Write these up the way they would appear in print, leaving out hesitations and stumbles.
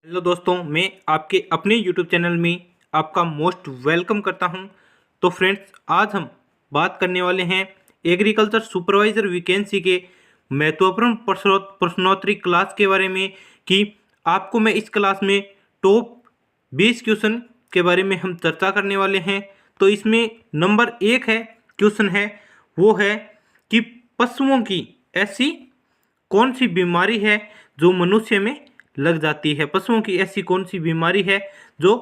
Hello दोस्तों, मैं आपके अपने यूट्यूब चैनल में आपका मोस्ट वेलकम करता हूं। तो फ्रेंड्स, आज हम बात करने वाले हैं एग्रीकल्चर सुपरवाइज़र वैकेंसी के महत्वपूर्ण प्रश्नोत्तरी क्लास के बारे में कि आपको मैं इस क्लास में टॉप 20 क्वेश्चन के बारे में हम चर्चा करने वाले हैं। तो इसमें नंबर 1 है क्वेश्चन है वो है कि पशुओं की ऐसी कौन सी बीमारी है जो मनुष्य में लग जाती है। पशुओं की ऐसी कौन सी बीमारी है जो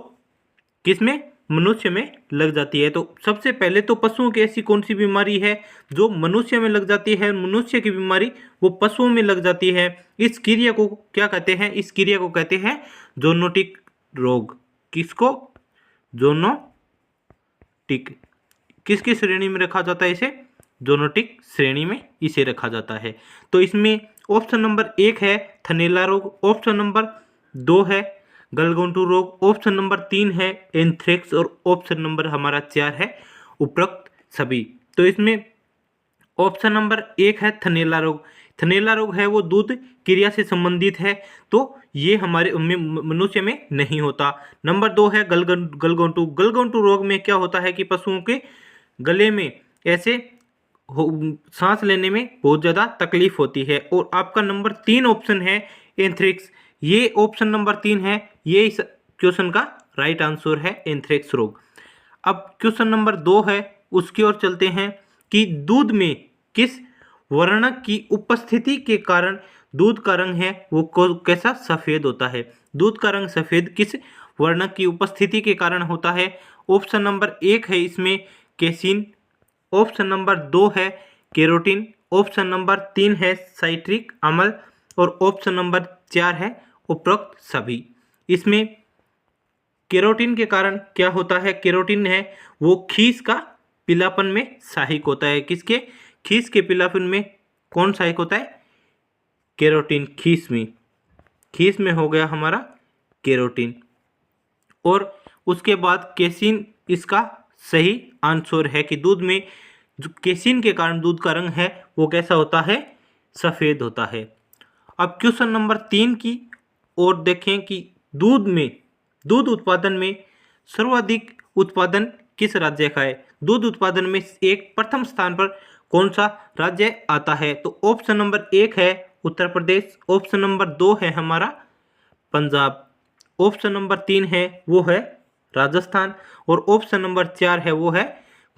किसमें मनुष्य में लग जाती है। तो सबसे पहले तो पशुओं की ऐसी कौन सी बीमारी है जो मनुष्य में लग जाती है। मनुष्य की बीमारी वो पशुओं में लग जाती है। इस क्रिया को क्या कहते हैं? इस क्रिया को कहते हैं जोनोटिक रोग। किसको? जोनोटिक। किसकी श्रेणी में रखा जाता है इसे? जोनोटिक श्रेणी में इसे रखा जाता है। तो इसमें ऑप्शन नंबर 1 है थनैला रोग, ऑप्शन नंबर 2 है गलघोंटू रोग, ऑप्शन नंबर 3 है एंथ्रेक्स और ऑप्शन नंबर हमारा 4 है उपरोक्त सभी। तो इसमें ऑप्शन नंबर 1 है थनैला रोग। थनैला रोग है वो दूध क्रिया से संबंधित है, तो ये हमारे मनुष्य में नहीं होता। नंबर 2 है गलघोंटू। गलघोंटू रोग में क्या होता है कि पशुओं के गले में ऐसे सांस लेने में बहुत ज़्यादा तकलीफ होती है। और आपका नंबर 3 ऑप्शन है एंथ्रेक्स। ये ऑप्शन नंबर 3 है, ये इस क्वेश्चन का राइट आंसर है एंथ्रेक्स रोग। अब क्वेश्चन नंबर 2 है, उसकी ओर चलते हैं कि दूध में किस वर्णक की उपस्थिति के कारण दूध का रंग है वो कैसा सफ़ेद होता है। दूध का रंग सफ़ेद किस वर्णक की उपस्थिति के कारण होता है? ऑप्शन नंबर 1 है इसमें केसिन, ऑप्शन नंबर 2 है केरोटिन, ऑप्शन नंबर 3 है साइट्रिक अम्ल और ऑप्शन नंबर 4 है उपरोक्त सभी। इसमें केरोटिन के कारण क्या होता है? केरोटिन है वो खीस का पीलापन में सहायक होता है। किसके? खीस के पीलापन में कौन सहायक होता है? केरोटिन। खीस में हो गया हमारा केरोटिन। और उसके बाद केसिन इसका सही आंसर है कि दूध में जो केसिन के कारण दूध का रंग है वो कैसा होता है? सफ़ेद होता है। अब क्वेश्चन नंबर 3 की ओर देखें कि दूध उत्पादन में सर्वाधिक उत्पादन किस राज्य का है। दूध उत्पादन में एक प्रथम स्थान पर कौन सा राज्य आता है? तो ऑप्शन नंबर 1 है उत्तर प्रदेश, ऑप्शन नंबर 2 है हमारा पंजाब, ऑप्शन नंबर 3 है वो है राजस्थान और ऑप्शन नंबर 4 है वो है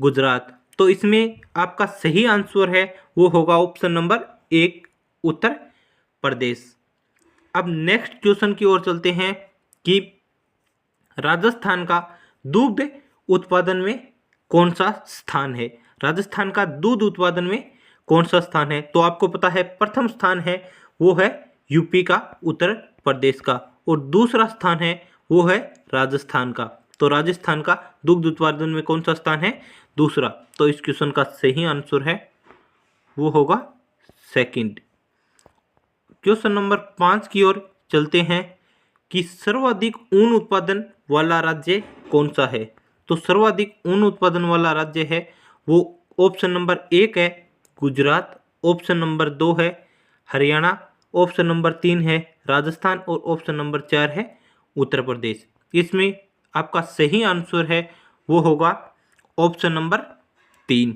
गुजरात। तो इसमें आपका सही आंसर है वो होगा ऑप्शन नंबर 1 उत्तर प्रदेश। अब नेक्स्ट क्वेश्चन की ओर चलते हैं कि राजस्थान का दुग्ध उत्पादन में कौन सा स्थान है। राजस्थान का दूध उत्पादन में कौन सा स्थान है? तो आपको पता है प्रथम स्थान है वो है यूपी का, उत्तर प्रदेश का, और दूसरा स्थान है वो है राजस्थान का। तो राजस्थान का दुग्ध उत्पादन में कौन सा स्थान है? दूसरा। तो इस क्वेश्चन का सही आंसर है वो होगा सेकंड। क्वेश्चन नंबर 5 की ओर चलते हैं कि सर्वाधिक ऊन उत्पादन वाला राज्य कौन सा है। तो सर्वाधिक ऊन उत्पादन वाला राज्य है वो ऑप्शन नंबर 1 है गुजरात, ऑप्शन नंबर 2 है हरियाणा, ऑप्शन नंबर 3 है राजस्थान और ऑप्शन नंबर 4 है उत्तर प्रदेश। इसमें आपका सही आंसर है वो होगा ऑप्शन नंबर 3।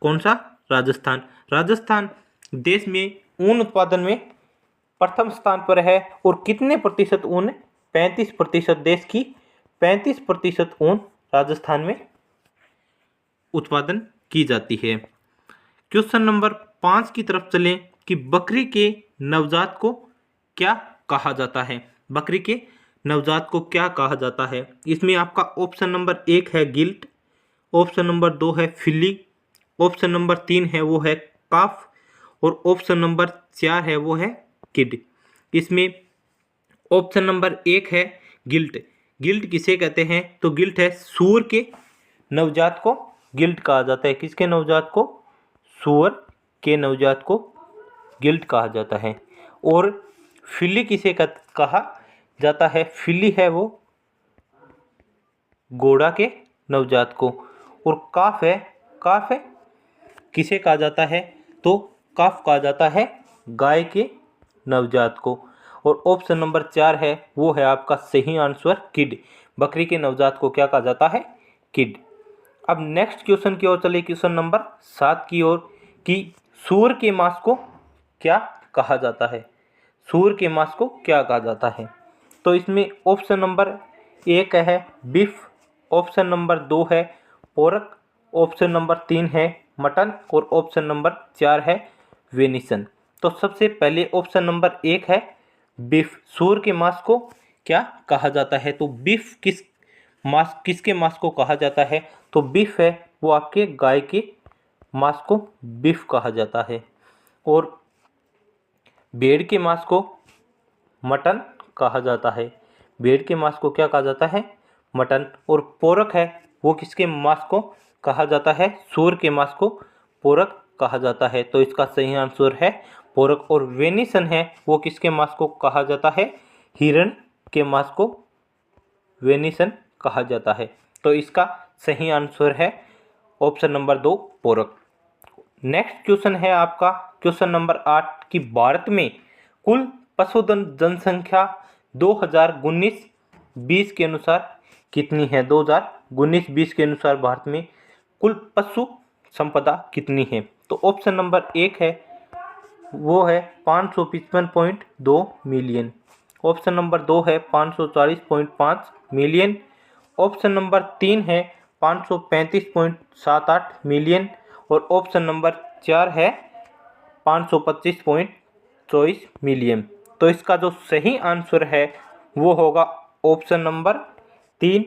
कौन सा? राजस्थान। राजस्थान देश में ऊन उत्पादन में प्रथम स्थान पर है और कितने प्रतिशत ऊन? 35%। देश की 35% ऊन राजस्थान में उत्पादन की जाती है। क्वेश्चन नंबर 5 की तरफ चलें कि बकरी के नवजात को क्या कहा जाता है। बकरी के नवजात को क्या कहा जाता है? इसमें आपका ऑप्शन नंबर 1 है गिल्ट, ऑप्शन नंबर 2 है फिली, ऑप्शन नंबर 3 है वो है काफ और ऑप्शन नंबर 4 है वो है किड। इसमें ऑप्शन नंबर 1 है गिल्ट। गिल्ट किसे कहते हैं? तो गिल्ट है सूअर के नवजात को गिल्ट कहा जाता है। किसके नवजात को? सूअर के नवजात को गिल्ट कहा जाता है। और फिली किसे कहा जाता है? फिली है वो घोड़ा के नवजात को। और काफ है किसे कहा जाता है? तो काफ कहा जाता है गाय के नवजात को। और ऑप्शन नंबर 4 है वो है आपका सही आंसर किड। बकरी के नवजात को क्या कहा जाता है? किड। अब नेक्स्ट क्वेश्चन की ओर चले, क्वेश्चन नंबर 7 की ओर, कि सूअर के मांस को क्या कहा जाता है? सूअर के मांस को क्या कहा जाता है? तो इसमें ऑप्शन नंबर 1 है बीफ, ऑप्शन नंबर 2 है पोरक, ऑप्शन नंबर 3 है मटन और ऑप्शन नंबर 4 है वेनिसन। तो सबसे पहले ऑप्शन नंबर 1 है बीफ। सूअर के मांस को क्या कहा जाता है? तो बीफ किसके मांस को कहा जाता है? तो बीफ है वो आपके गाय के मांस को बीफ कहा जाता है, और भेड़ के मांस को मटन कहा जाता है। भेड़ के मांस को क्या कहा जाता है? मटन। और पोरक है वो किसके मांस को कहा जाता है? सूअर के मांस को पोरक कहा जाता है। तो इसका सही आंसर है पोरक। और वेनिसन है वो किसके मांस को कहा जाता है? हिरण के मांस को वेनिसन कहा जाता है। तो इसका सही आंसर है ऑप्शन नंबर 2 पोरक। नेक्स्ट क्वेश्चन है आपका क्वेश्चन नंबर 8 कि भारत में कुल पशुधन जनसंख्या 2019-20 के अनुसार कितनी है? 2019-20 के अनुसार भारत में कुल पशु संपदा कितनी है? तो ऑप्शन नंबर 1 है वो है 555.2 मिलियन, ऑप्शन नंबर 2 है 540.5 मिलियन, ऑप्शन नंबर 3 है 535.78 मिलियन और ऑप्शन नंबर 4 है 525.24 मिलियन। तो इसका जो सही आंसर है वो होगा option number 3,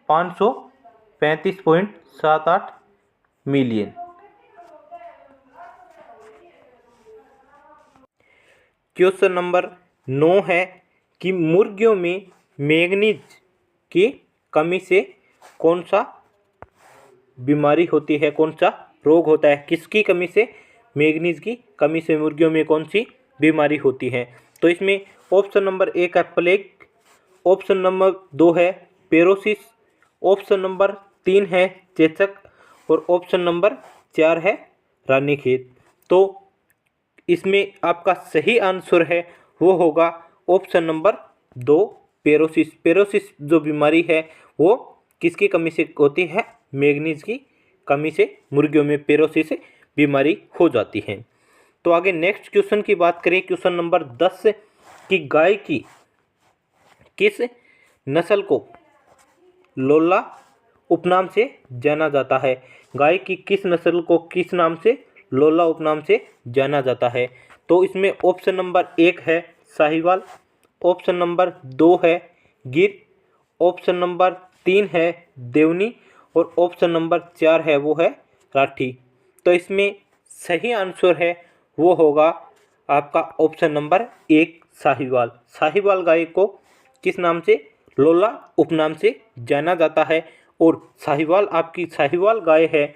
535.78 million. Question number 9 है कि मुर्गियों में मैंगनीज की कमी से कौन सा बीमारी होती है, कौन सा रोग होता है? किसकी कमी से? मैंगनीज की कमी से मुर्गियों में कौन सी बीमारी होती है? तो इसमें ऑप्शन नंबर 1 है प्लेग, ऑप्शन नंबर 2 है पेरोसिस, ऑप्शन नंबर 3 है चेचक और ऑप्शन नंबर 4 है रानीखेत। तो इसमें आपका सही आंसर है वो होगा ऑप्शन नंबर 2 पेरोसिस। पेरोसिस जो बीमारी है वो किसकी कमी से होती है? मैंगनीज की कमी से मुर्गियों में पेरोसिस बीमारी हो जाती है। तो आगे नेक्स्ट क्वेश्चन की बात करें, क्वेश्चन नंबर 10 कि गाय की किस नस्ल को लोला उपनाम से जाना जाता है? गाय की किस नस्ल को किस नाम से लोला उपनाम से जाना जाता है? तो इसमें ऑप्शन नंबर 1 है साहिवाल, ऑप्शन नंबर 2 है गिर, ऑप्शन नंबर 3 है देवनी और ऑप्शन नंबर 4 है वो है राठी। तो इसमें सही आंसर है वो होगा आपका ऑप्शन नंबर 1 साहिवाल। साहिवाल गाय को किस नाम से? लोला उपनाम से जाना जाता है। और साहिवाल आपकी साहिवाल गाय है,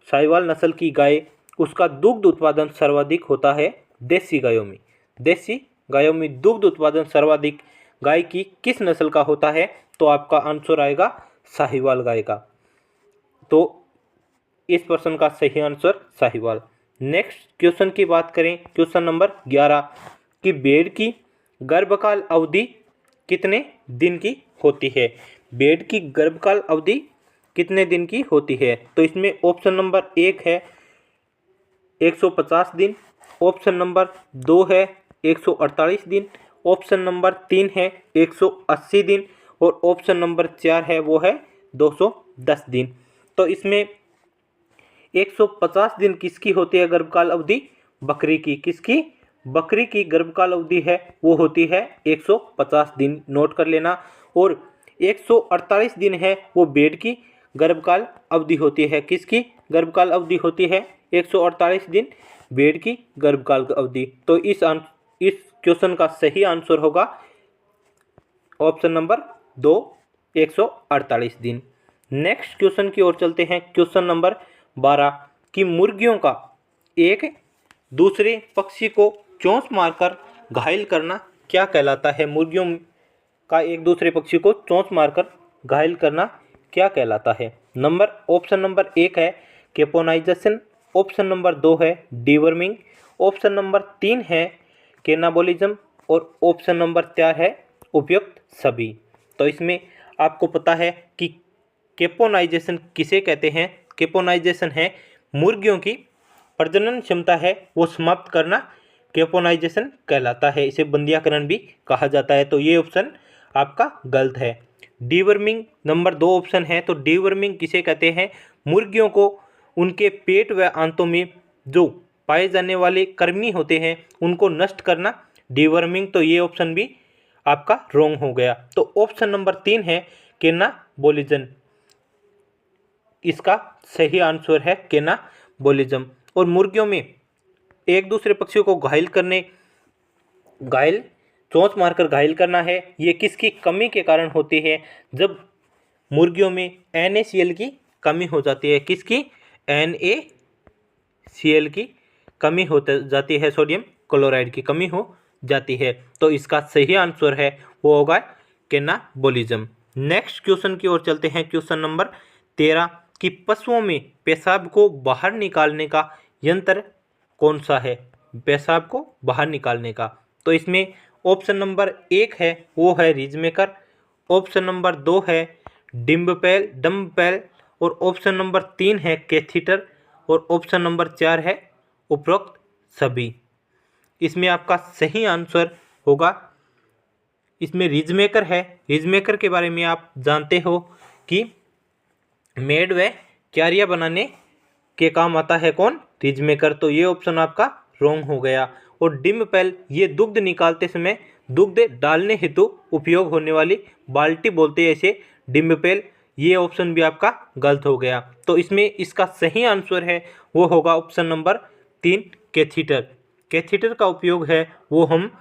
साहिवाल नस्ल की गाय, उसका दुग्ध उत्पादन सर्वाधिक होता है देसी गायों में। देसी गायों में दुग्ध उत्पादन सर्वाधिक गाय की किस नस्ल का होता है? तो आपका आंसर आएगा साहिवाल गाय का। तो इस प्रश्न का सही आंसर साहिवाल। नेक्स्ट क्वेश्चन की बात करें, क्वेश्चन नंबर 11 कि भेड़ की गर्भकाल अवधि कितने दिन की होती है? भेड़ की गर्भकाल अवधि कितने दिन की होती है? तो इसमें ऑप्शन नंबर 1 है 150 दिन, ऑप्शन नंबर 2 है 148 दिन, ऑप्शन नंबर 3 है 180 दिन और ऑप्शन नंबर 4 है वो है 210 दिन। तो इसमें 150 दिन किसकी होती है गर्भकाल अवधि? बकरी की। किसकी? बकरी की गर्भकाल अवधि है वो होती है 150 दिन, नोट कर लेना। और 148 दिन है वो भेड़ की गर्भकाल अवधि होती है। किसकी गर्भकाल अवधि होती है? 148 दिन भेड़ की गर्भकाल अवधि। तो इस क्वेश्चन का सही आंसर होगा ऑप्शन नंबर 2 148 दिन। नेक्स्ट क्वेश्चन की ओर चलते हैं, क्वेश्चन नंबर 12 कि मुर्गियों का एक दूसरे पक्षी को चोंच मारकर घायल करना क्या कहलाता है? मुर्गियों का एक दूसरे पक्षी को चोंच मारकर घायल करना क्या कहलाता है? ऑप्शन नंबर 1 है कैपोनाइजेशन, ऑप्शन नंबर 2 है डीवर्मिंग, ऑप्शन नंबर 3 है कैनाबोलिज्म और ऑप्शन नंबर 4 है उपयुक्त सभी। तो इसमें आपको पता है कि केपोनाइजेशन किसे कहते हैं। केपोनाइजेशन है मुर्गियों की प्रजनन क्षमता है वो समाप्त करना, केपोनाइजेशन कहलाता है। इसे बंदियाकरण भी कहा जाता है। तो ये ऑप्शन आपका गलत है। डीवर्मिंग नंबर 2 ऑप्शन है। तो डीवर्मिंग किसे कहते हैं, मुर्गियों को उनके पेट व आंतों में जो पाए जाने वाले कृमि होते हैं उनको नष्ट करना, डीवर्मिंग। तो ये ऑप्शन भी आपका रॉन्ग हो गया। तो ऑप्शन नंबर 3 है कैनाबोलिज्म, इसका सही आंसर है कैनाबोलिज्म। और मुर्गियों में एक दूसरे पक्षियों को घायल चोंच मारकर घायल करना है, ये किसकी कमी के कारण होती है, जब मुर्गियों में NaCl की कमी हो जाती है। किसकी, NaCl की कमी हो जाती है, सोडियम क्लोराइड की कमी हो जाती है। तो इसका सही आंसर है वो होगा कैनाबोलिज्म। नेक्स्ट क्वेश्चन की ओर चलते हैं। क्वेश्चन नंबर 13 कि पशुओं में पेशाब को बाहर निकालने का यंत्र कौन सा है, पेशाब को बाहर निकालने का। तो इसमें ऑप्शन नंबर 1 है वो है रीजमेकर, ऑप्शन नंबर 2 है डम्बपेल और ऑप्शन नंबर 3 है कैथीटर और ऑप्शन नंबर 4 है उपरोक्त सभी। इसमें आपका सही आंसर होगा, इसमें रीजमेकर है। रीजमेकर के बारे में आप जानते हो कि मेड व क्यारियां बनाने के काम आता है कौन, रीजमेकर। तो ये ऑप्शन आपका रॉन्ग हो गया। और डिम्बपेल ये दुग्ध निकालते समय दुग्ध डालने हेतु उपयोग होने वाली बाल्टी बोलते हैं इसे, डिम्बपेल। ये ऑप्शन भी आपका गलत हो गया। तो इसमें इसका सही आंसर है वो होगा ऑप्शन नंबर 3 कैथीटर। कैथीटर का उपयोग है वो हम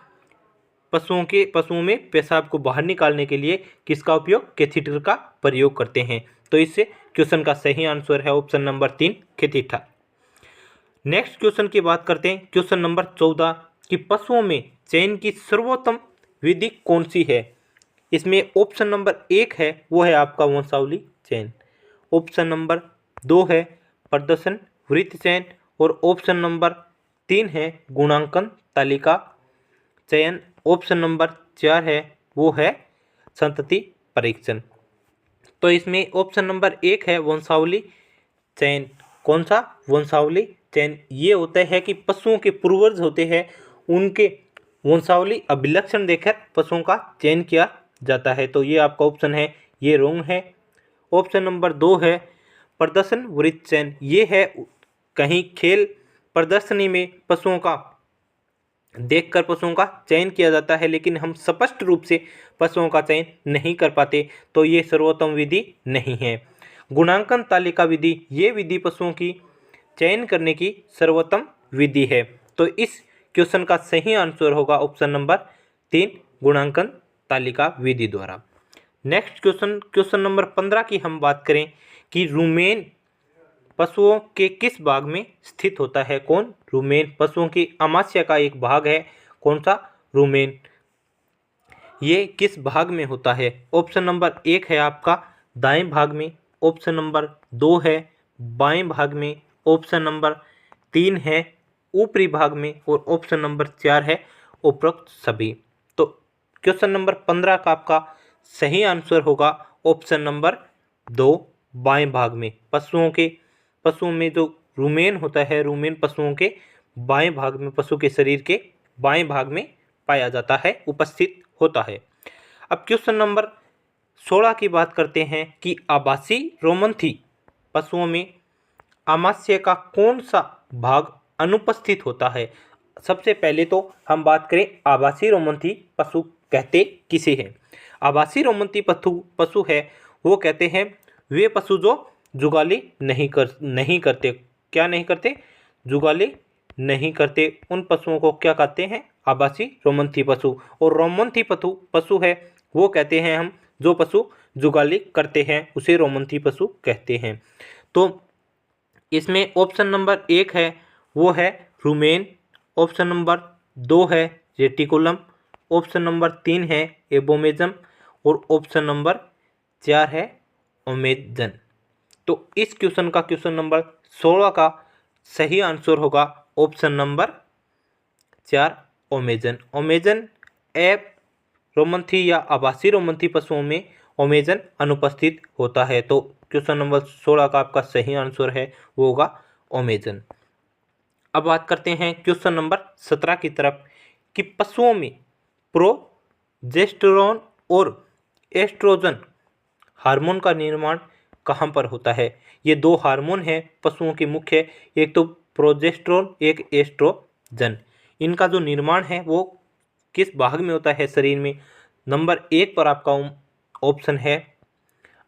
पशुओं में पेशाब को बाहर निकालने के लिए किसका उपयोग, कैथीटर का प्रयोग करते हैं। तो इससे क्वेश्चन का सही आंसर है option number 3 catheter. Next question की बात करते हैं। क्वेश्चन नंबर 14 कि पशुओं में चयन की सर्वोत्तम विधि कौन सी है। इसमें ऑप्शन नंबर 1 है वो है आपका वंशावली चयन, ऑप्शन नंबर 2 है प्रदर्शन वृत्त चयन और ऑप्शन नंबर 3 है गुणांकन तालिका चयन, ऑप्शन नंबर 4 है वो है संतति परीक्षण। तो इसमें ऑप्शन नंबर 1 है वंशावली चयन। कौन सा, वंशावली चयन। ये होता है कि पशुओं के पूर्वज होते हैं उनके वंशावली अभिलक्षण देखकर पशुओं का चयन किया जाता है। तो ये आपका ऑप्शन है ये रॉन्ग है। ऑप्शन नंबर 2 है प्रदर्शन वृत्त चयन। ये है कहीं खेल प्रदर्शनी में पशुओं का देखकर पशुओं का चयन किया जाता है, लेकिन हम स्पष्ट रूप से पशुओं का चयन नहीं कर पाते, तो ये सर्वोत्तम विधि नहीं है। गुणांकन तालिका विधि ये विधि पशुओं की चयन करने की सर्वोत्तम विधि है। तो इस क्वेश्चन का सही आंसर होगा ऑप्शन नंबर 3 गुणांकन तालिका विधि द्वारा। नेक्स्ट क्वेश्चन नंबर 15 की हम बात करें कि रुमेन पशुओं के किस भाग में स्थित होता है। कौन, रुमेन। पशुओं की आमाशय का एक भाग है कौन सा, रुमेन। ये किस भाग में होता है। ऑप्शन नंबर 1 है आपका दाएं भाग में, ऑप्शन नंबर 2 है बाएं भाग में, ऑप्शन नंबर 3 है ऊपरी भाग में और ऑप्शन नंबर 4 है उपरोक्त सभी। तो क्वेश्चन नंबर 15 का आपका सही आंसर होगा ऑप्शन नंबर 2 बाएं भाग में। पशुओं में जो रुमेन होता है, रुमेन पशुओं के बाएं भाग में, पशु के शरीर के बाएं भाग में पाया जाता है, उपस्थित होता है। अब क्वेश्चन नंबर 16 की बात करते हैं कि आभासी रोमंथी पशुओं में आमाशय का कौन सा भाग अनुपस्थित होता है। सबसे पहले तो हम बात करें आभासी रोमंथी पशु कहते किसे हैं। आभासी रोमंथी पशु है वो कहते हैं वे पशु जो जुगाली नहीं करते। क्या नहीं करते, जुगाली नहीं करते। उन पशुओं को क्या कहते हैं, आभासी रोमंथी पशु। और रोमंथी पशु है वो कहते हैं हम जो पशु जुगाली करते हैं उसे रोमंथी पशु कहते हैं। तो इसमें ऑप्शन नंबर 1 है वो है रुमेन, ऑप्शन नंबर 2 है रेटिकुलम, ऑप्शन नंबर 3 है एबोमेजम और ऑप्शन नंबर 4 है ओमेजन। तो इस क्वेश्चन नंबर 16 का सही आंसर होगा ऑप्शन नंबर 4 ओमेजन। ओमेजन रोमंथी या आभासी रोमंथी पशुओं में ओमेजन अनुपस्थित होता है। तो क्वेश्चन नंबर 16 का आपका सही आंसर है वो होगा ओमेजन। अब बात करते हैं क्वेश्चन नंबर 17 की तरफ कि पशुओं में प्रोजेस्टेरोन और एस्ट्रोजन हार्मोन का निर्माण कहाँ पर होता है। ये दो हार्मोन हैं पशुओं के मुख्य, एक तो प्रोजेस्टेरोन एक एस्ट्रोजन। इनका जो निर्माण है वो किस भाग में होता है शरीर में। नंबर 1 पर आपका ऑप्शन है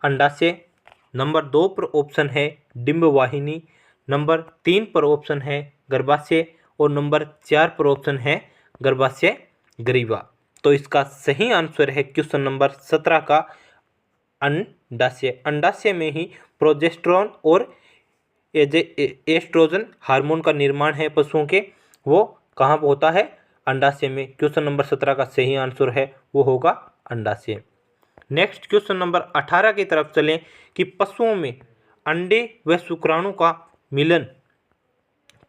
अंडाशय, नंबर 2 पर ऑप्शन है डिंबवाहिनी, नंबर 3 पर ऑप्शन है गर्भाशय और नंबर 4 पर ऑप्शन है गर्भाशय ग्रीवा। तो इसका सही आंसर है क्वेश्चन नंबर 17 का अंडाशय। अंडाशय में ही प्रोजेस्टेरोन और एस्ट्रोजन हार्मोन का निर्माण है पशुओं के, वो कहाँ पर होता है, अंडाशय में। क्वेश्चन नंबर 17 का सही आंसर है वो होगा अंडाशय। नेक्स्ट क्वेश्चन नंबर 18 की तरफ चलें कि पशुओं में अंडे व शुक्राणु का मिलन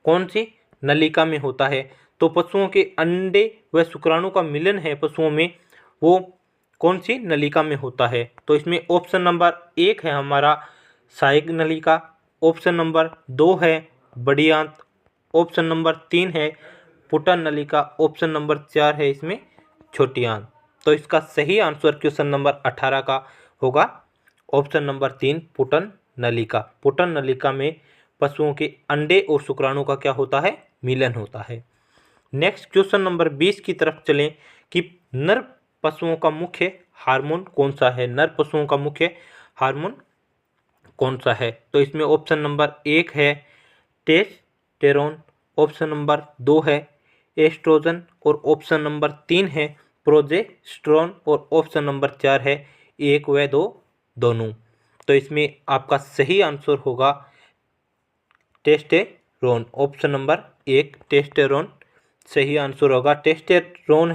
कौन सी नलिका में होता है। तो पशुओं के अंडे व शुक्राणु का मिलन है पशुओं में, वो कौन सी नलिका में होता है। तो इसमें ऑप्शन नंबर 1 है हमारा सहायक नलिका, ऑप्शन नंबर 2 है बड़ी आंत, ऑप्शन नंबर 3 है पुटन नलिका, ऑप्शन नंबर 4 है इसमें छोटी आंत। तो इसका सही आंसर क्वेश्चन नंबर 18 का होगा ऑप्शन नंबर 3 पुटन नलिका। पुटन नलिका में पशुओं के अंडे और शुक्राणु का क्या होता है, मिलन होता है। नेक्स्ट क्वेश्चन नंबर 20 की तरफ चलें कि नर पशुओं का मुख्य हार्मोन कौन सा है। नर पशुओं का मुख्य हार्मोन कौन सा है। तो इसमें ऑप्शन नंबर 1 है टेस्टोस्टेरोन, ऑप्शन नंबर 2 है एस्ट्रोजन और ऑप्शन नंबर 3 है प्रोजेस्टेरोन और ऑप्शन नंबर 4 है 1 व 2 दोनों। तो इसमें आपका सही आंसर होगा टेस्टोस्टेरोन, ऑप्शन नंबर 1 टेस्टोस्टेरोन सही आंसर होगा। टेस्टोस्टेरोन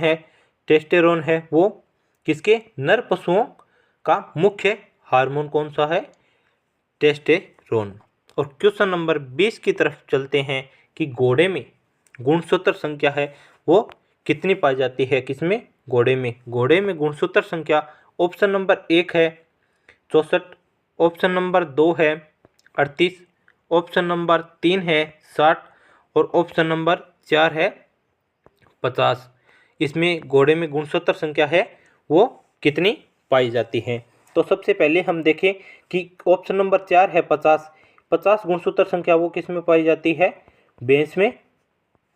है वो किसके, नर पशुओं का मुख्य हार्मोन कौन सा है, टेस्टोस्टेरोन। और क्वेश्चन नंबर 20 की तरफ चलते हैं कि घोड़े में गुणसूत्र संख्या है वो कितनी पाई जाती है, किसमें, घोड़े में। घोड़े में गुणसूत्र संख्या ऑप्शन नंबर 1 है 64, ऑप्शन नंबर 2 है 38, ऑप्शन नंबर 3 है 60 और ऑप्शन नंबर 4 है 50। इसमें घोड़े में गुणसूत्र संख्या है वो कितनी पाई जाती है। तो सबसे पहले हम देखें कि ऑप्शन नंबर 4 है 50 गुणसूत्र संख्या वो किस में पाई जाती है, भैंस में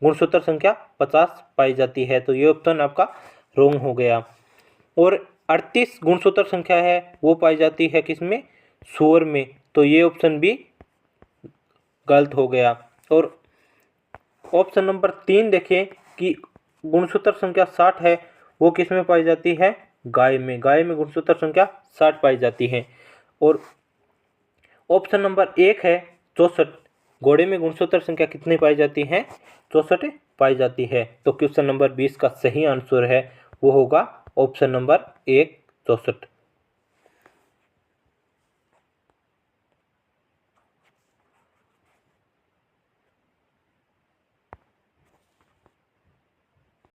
गुणसूत्र संख्या 50 पाई जाती है। तो ये ऑप्शन आपका रॉन्ग हो गया। और 38 गुणसूत्र संख्या है वो पाई जाती है किसमें, सूअर में। तो ये ऑप्शन भी गलत हो गया। और ऑप्शन नंबर 3 देखें कि गुणसूत्र संख्या 60 है वो किस में पाई जाती है, गाय में। गाय में गुणसूत्र संख्या 60 पाई जाती है। और ऑप्शन नंबर 1 है 64, घोड़े में गुणसूत्र संख्या कितनी पाई जाती है, 64 पाई जाती है। तो क्वेश्चन नंबर 20 का सही आंसर है वो होगा ऑप्शन नंबर 1 64।